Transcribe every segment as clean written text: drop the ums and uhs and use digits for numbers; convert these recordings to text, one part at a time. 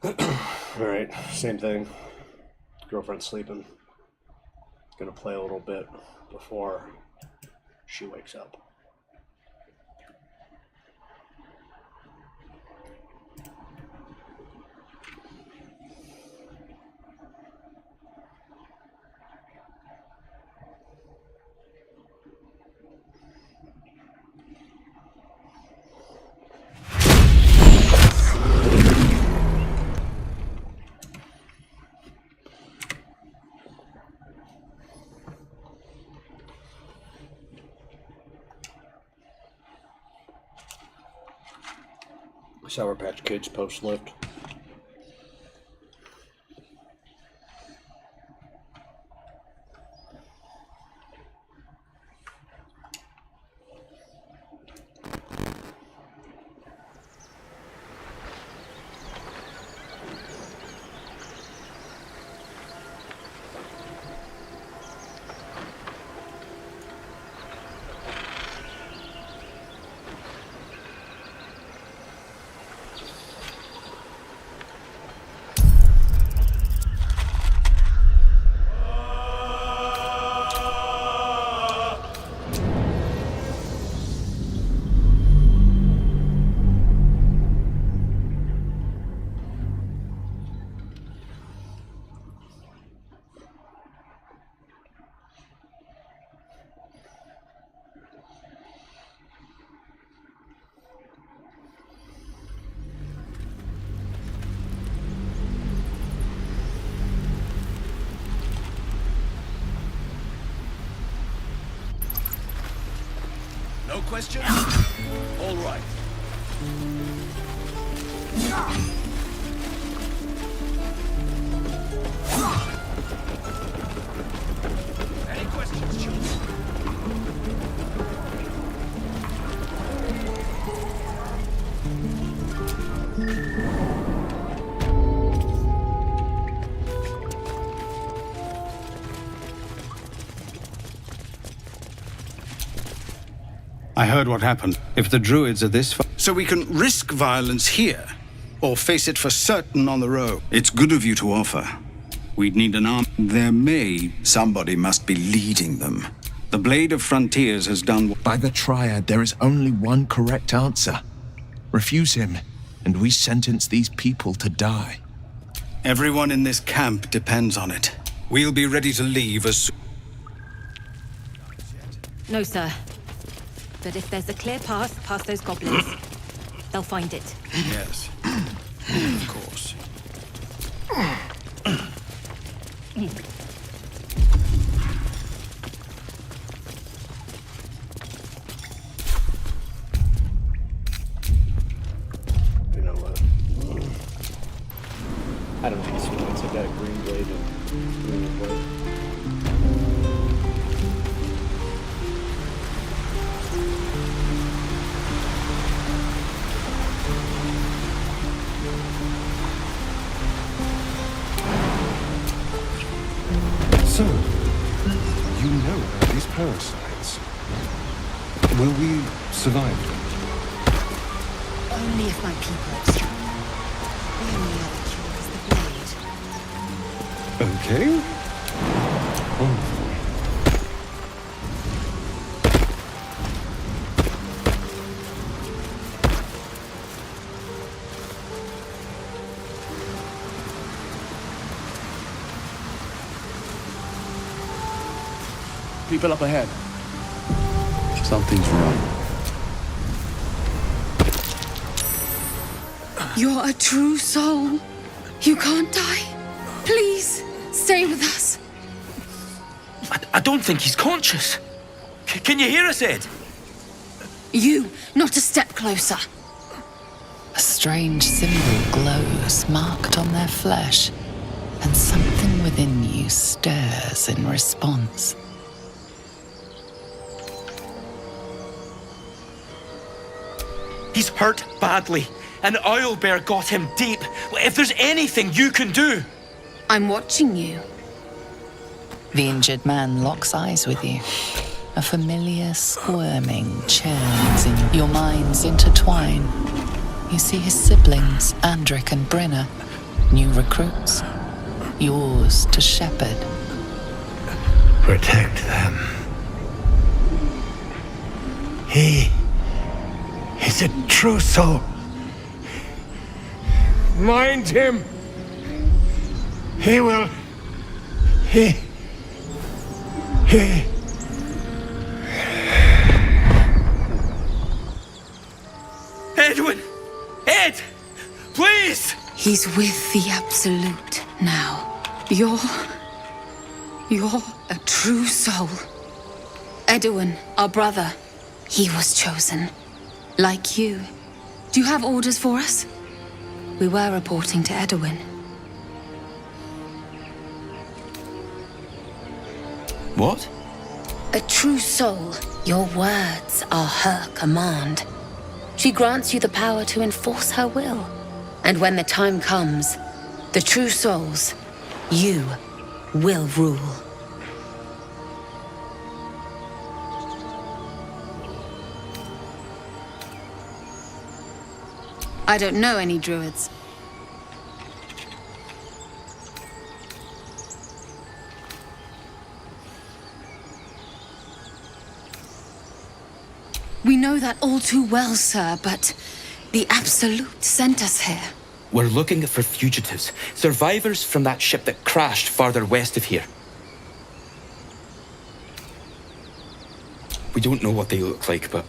Alright, same thing. Girlfriend's sleeping. Gonna play a little bit before she wakes up. Sour Patch Kids post lift. No questions? All right. Any questions, children? I heard what happened. If the druids are this far... So we can risk violence here, or face it for certain on the road. It's good of you to offer. We'd need an arm. Somebody must be leading them. The Blade of Frontiers has done... By the Triad, there is only one correct answer. Refuse him, and we sentence these people to die. Everyone in this camp depends on it. We'll be ready to leave as soon... No, sir. But if there's a clear path past those goblins, they'll find it. Yes. Of course. You know what? I don't know these feelings. I got a green blade and green blade. So, you know about these parasites. Will we survive them? Only if my people are strong. The only other cure is the blade. Okay. Wonderful. People up ahead. Something's wrong. You're a true soul. You can't die. Please, stay with us. I don't think he's conscious. Can you hear us, Ed? You, not a step closer. A strange symbol glows, marked on their flesh, and something within you stirs in response. He's hurt badly. An owlbear got him deep. If there's anything you can do... I'm watching you. The injured man locks eyes with you. A familiar squirming churns in your minds intertwine. You see his siblings, Andric and Brynna, new recruits. Yours to shepherd. Protect them. He is a true soul. Mind him. He will. He. Edwin! Ed! Please! He's with the Absolute now. You're a true soul. Edwin, our brother, he was chosen. Like you. Do you have orders for us? We were reporting to Edwin. What? A true soul. Your words are her command. She grants you the power to enforce her will. And when the time comes, the true souls, you will rule. I don't know any druids. We know that all too well, sir, but the Absolute sent us here. We're looking for fugitives, survivors from that ship that crashed farther west of here. We don't know what they look like, but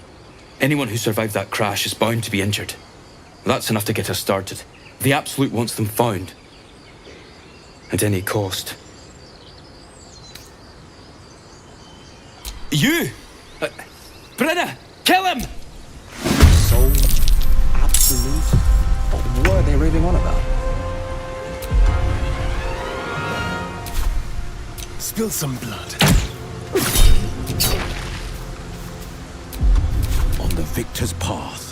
anyone who survived that crash is bound to be injured. That's enough to get us started. The Absolute wants them found. At any cost. You! Brenna! Kill him! Soul? Absolute? What were they raving on about? Spill some blood. On the victor's path.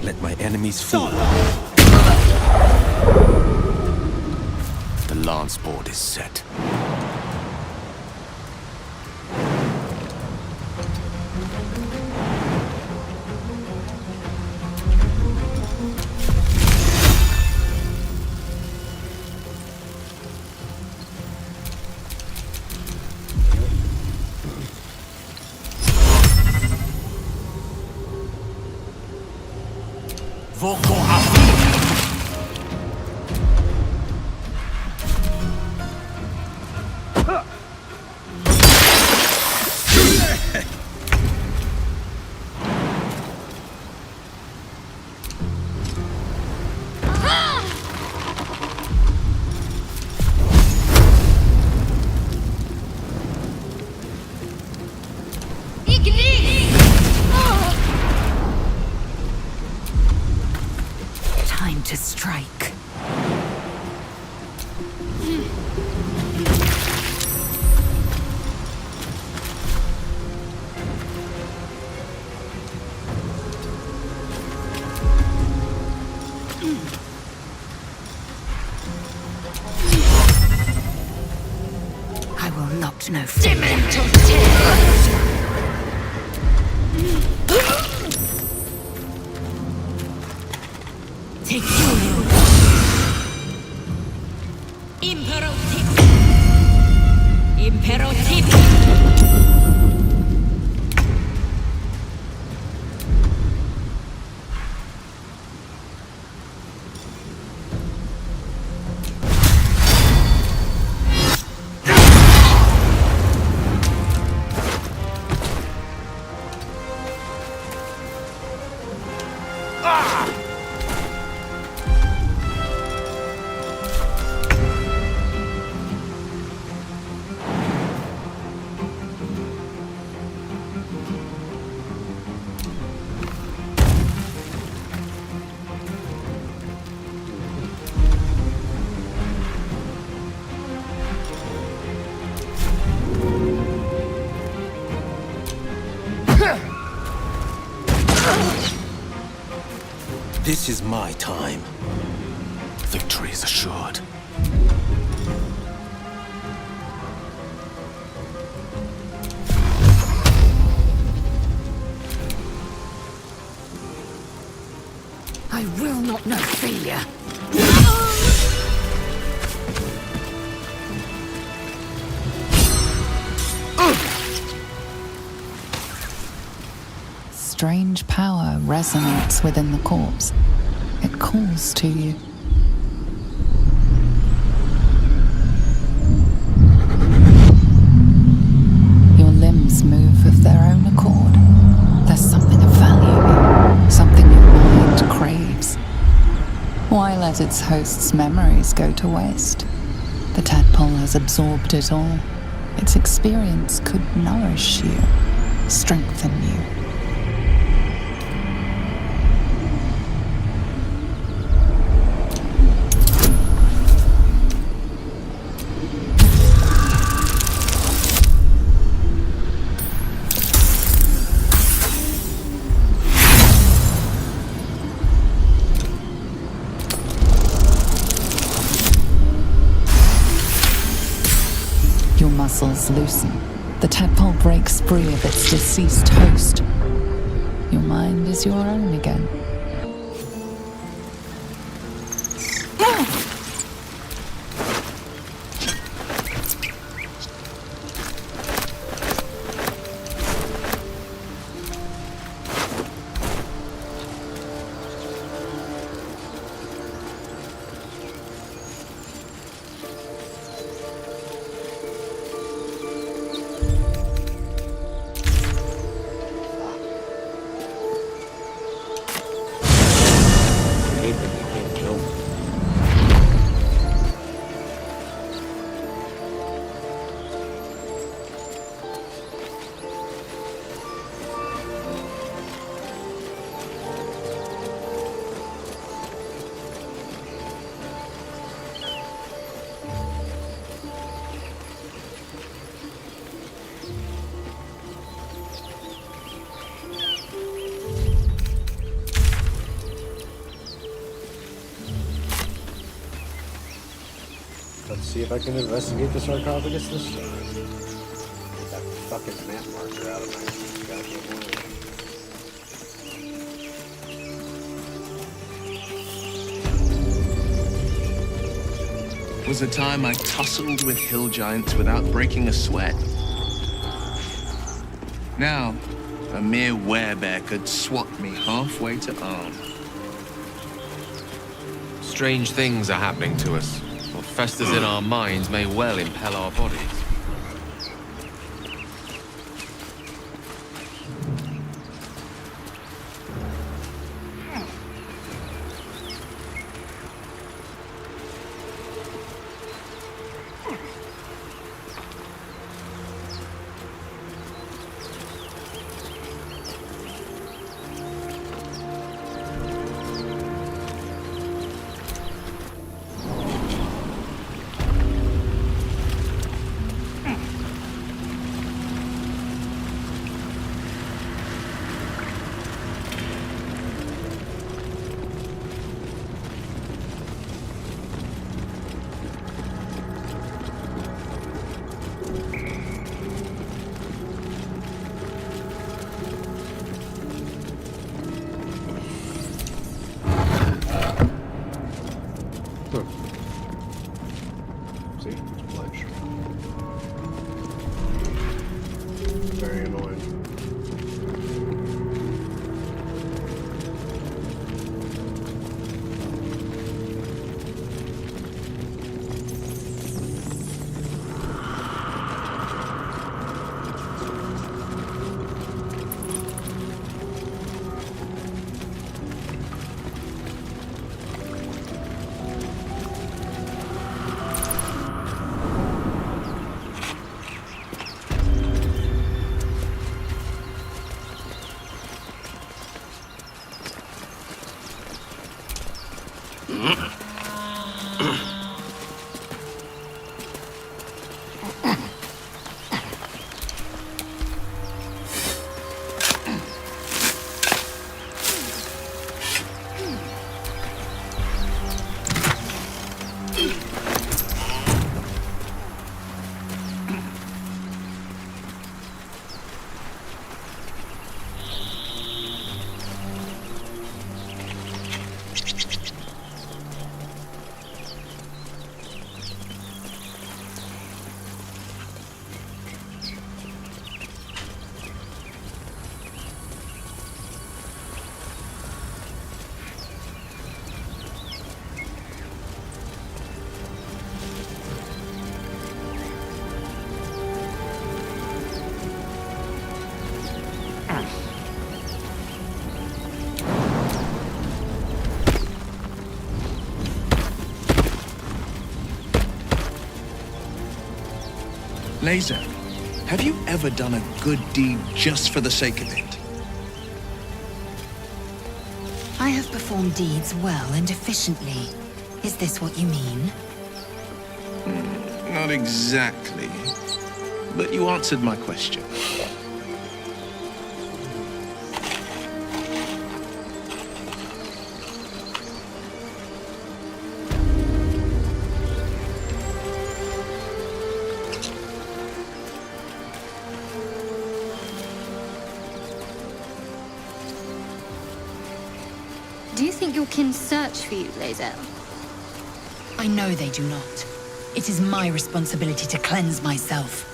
Let my enemies fall. The lance board is set. Voco Time to strike. I will not know. Take you. Imperative. This is my time. Victory is assured. I will not know failure. Strange power resonates within the corpse. It calls to you. Your limbs move of their own accord. There's something of value, something your mind craves. Why let its host's memories go to waste? The tadpole has absorbed it all. Its experience could nourish you, strengthen you. Your muscles loosen. The tadpole breaks free of its deceased host. Your mind is your own again. Let's see if I can investigate the sarcophagus this time. Get that fucking map marker out of my goddamn way. Was a time I tussled with hill giants without breaking a sweat. Now, a mere werebear could swat me halfway to arm. Strange things are happening to us. What festers in our minds may well impel our bodies. See, it's pledged. Very annoying. Laser, have you ever done a good deed just for the sake of it? I have performed deeds well and efficiently. Is this what you mean? Not exactly. But you answered my question. Do you think your kin search for you, Lae'zel? I know they do not. It is my responsibility to cleanse myself.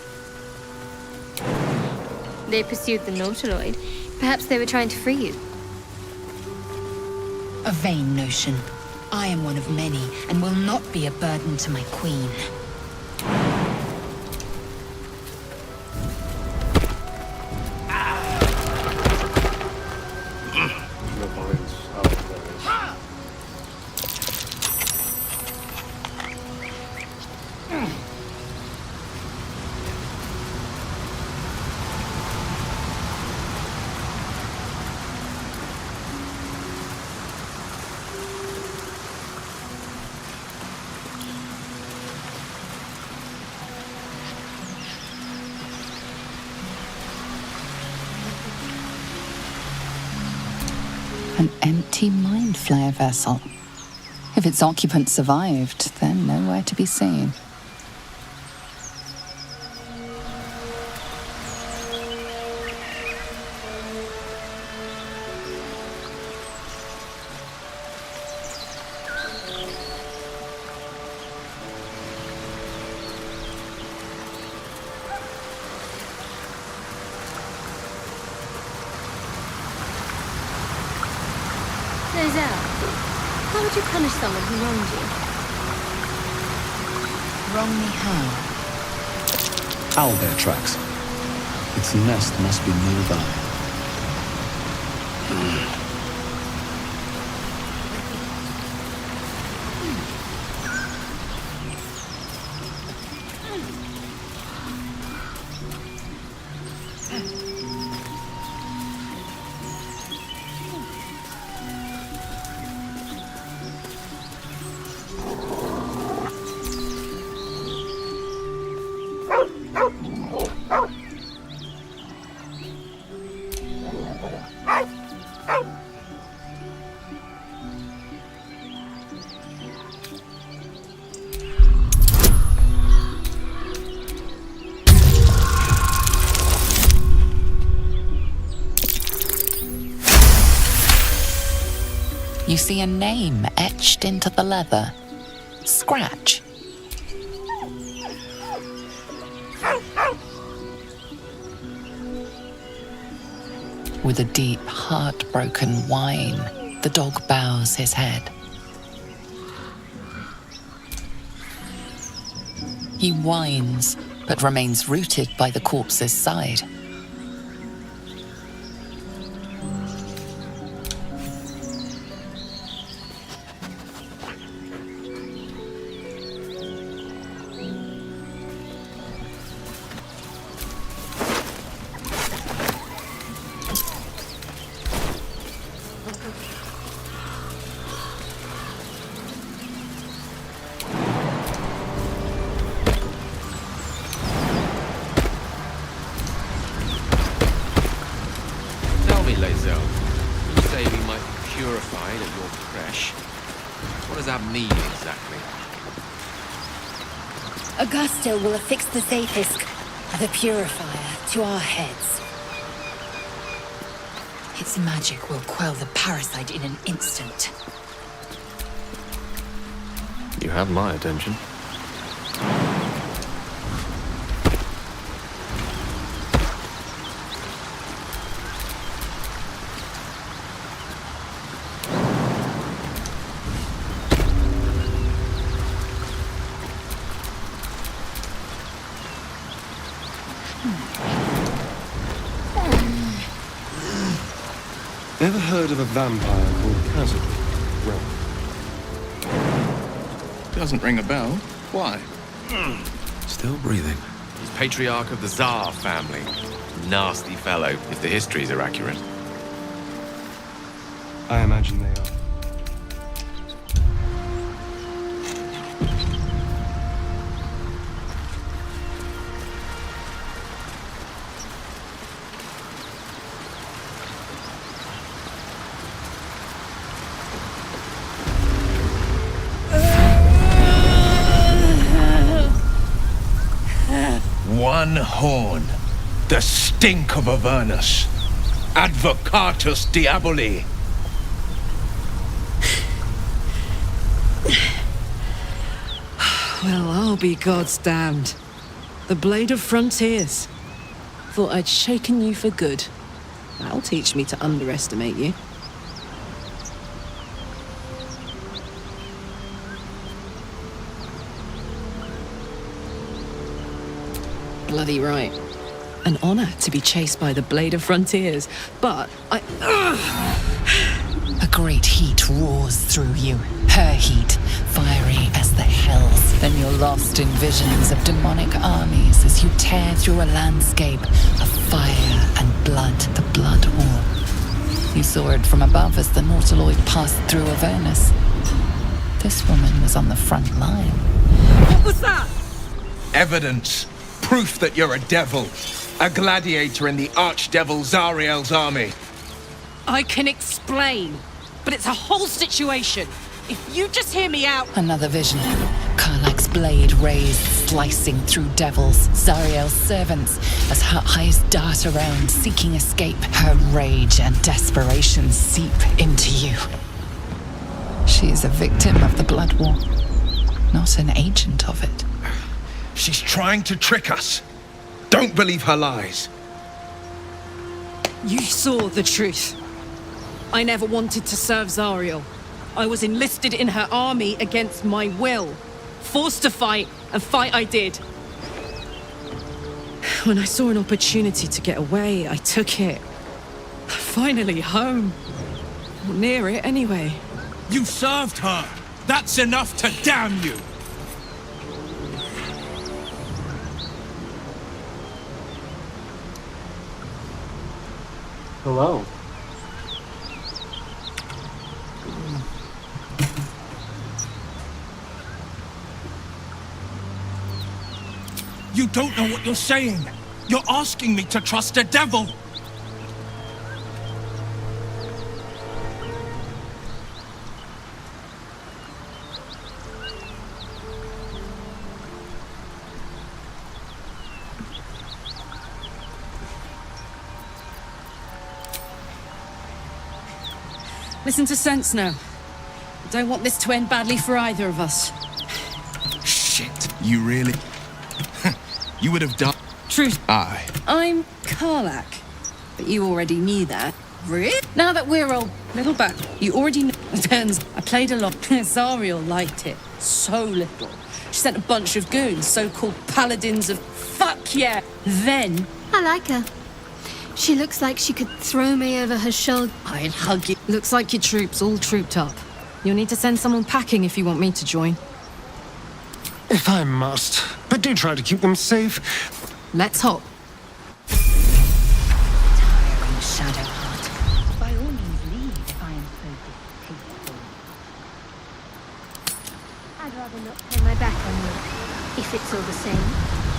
They pursued the Nautiloid. Perhaps they were trying to free you. A vain notion. I am one of many, and will not be a burden to my queen. No points. Oh, there it is. An empty mind flayer vessel. If its occupant survived, then nowhere to be seen. Lae'zel, how would you punish someone who wronged you? Wrong me how? Owlbear tracks. Its nest must be nearby. You see a name etched into the leather. Scratch. With a deep, heartbroken whine, the dog bows his head. He whines, but remains rooted by the corpse's side. Tell me, Lae'zel, you say we might be purified at your creche. What does that mean exactly? Augusta will affix the Zafisk, the purifier, to our heads. Its magic will quell the parasite in an instant. You have my attention. Ever heard of a vampire called Kazan? Well, Doesn't ring a bell. Why? Still breathing. He's patriarch of the Tsar family. Nasty fellow, if the histories are accurate. I imagine they are. One horn. The stink of Avernus. Advocatus Diaboli. Well, I'll be God's damned. The Blade of Frontiers. Thought I'd shaken you for good. That'll teach me to underestimate you. Bloody right. An honor to be chased by the Blade of Frontiers, but A great heat roars through you. Her heat, fiery as the hells. Then you're lost in visions of demonic armies as you tear through a landscape of fire and blood, the Blood War. You saw it from above as the Nautiloid passed through Avernus. This woman was on the front line. What was that? Evidence. Proof that you're a devil. A gladiator in the archdevil Zariel's army. I can explain, but it's a whole situation. If you just hear me out... Another vision. Karlach's blade raised, slicing through devils, Zariel's servants, as her eyes dart around, seeking escape. Her rage and desperation seep into you. She is a victim of the Blood War, not an agent of it. She's trying to trick us. Don't believe her lies. You saw the truth. I never wanted to serve Zariel. I was enlisted in her army against my will. Forced to fight, and fight I did. When I saw an opportunity to get away, I took it. Finally home. Or near it, anyway. You served her. That's enough to damn you. Hello. You don't know what you're saying. You're asking me to trust a devil. Listen to sense now. I don't want this to end badly for either of us. Shit. You really... You would have done... Truth. Aye. I'm Karlach. But you already knew that. Really? Now that we're all little back, you already know the turns. I played a lot. Zariel liked it. So little. She sent a bunch of goons, so-called paladins of fuck yeah. Then... I like her. She looks like she could throw me over her shoulder. I'd hug you. Looks like your troops all trooped up. You'll need to send someone packing if you want me to join. If I must. But do try to keep them safe. Let's hop. Tiring Shadowheart. By all means leave if I am so distasteful. I'd rather not turn my back on you, if it's all the same.